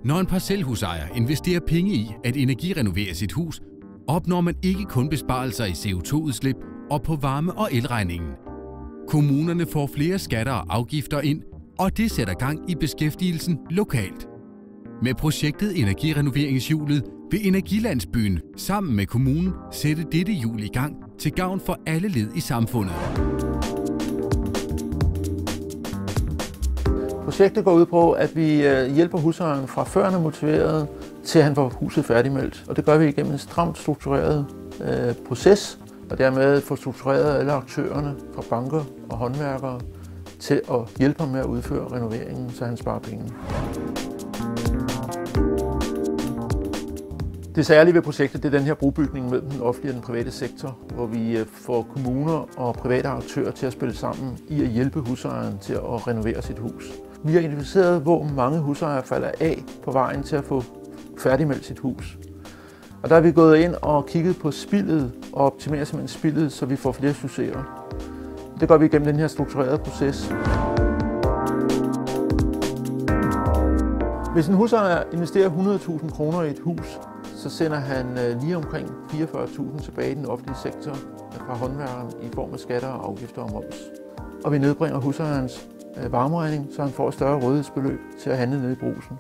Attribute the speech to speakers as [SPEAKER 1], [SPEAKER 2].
[SPEAKER 1] Når en parcelhusejer investerer penge i at energirenovere sit hus, opnår man ikke kun besparelser i CO2-udslip og på varme- og elregningen. Kommunerne får flere skatter og afgifter ind, og det sætter gang i beskæftigelsen lokalt. Med projektet Energirenoveringshjulet vil Energilandsbyen sammen med kommunen sætte dette hjul i gang til gavn for alle led i samfundet.
[SPEAKER 2] Projektet går ud på, at vi hjælper husejeren fra før han er motiveret, til han får huset færdigmeldt. Og det gør vi igennem en stramt struktureret proces, og dermed får struktureret alle aktørerne fra banker og håndværkere til at hjælpe ham med at udføre renoveringen, så han sparer penge. Det særlige ved projektet det er den her brobygning mellem den offentlige og den private sektor, hvor vi får kommuner og private aktører til at spille sammen i at hjælpe husejeren til at renovere sit hus. Vi har identificeret, hvor mange husejere falder af på vejen til at få færdigmeldt sit hus. Og der er vi gået ind og kigget på spildet og optimeret simpelthen spildet, så vi får flere succeser. Det gør vi gennem den her strukturerede proces. Hvis en husejer investerer 100.000 kroner i et hus, så sender han lige omkring 44.000 tilbage i den offentlige sektor fra håndværkeren i form af skatter og afgifter og moms. Og vi nedbringer husejerens varmeregning, så han får et større rådighedsbeløb til at handle nede i Brugsen.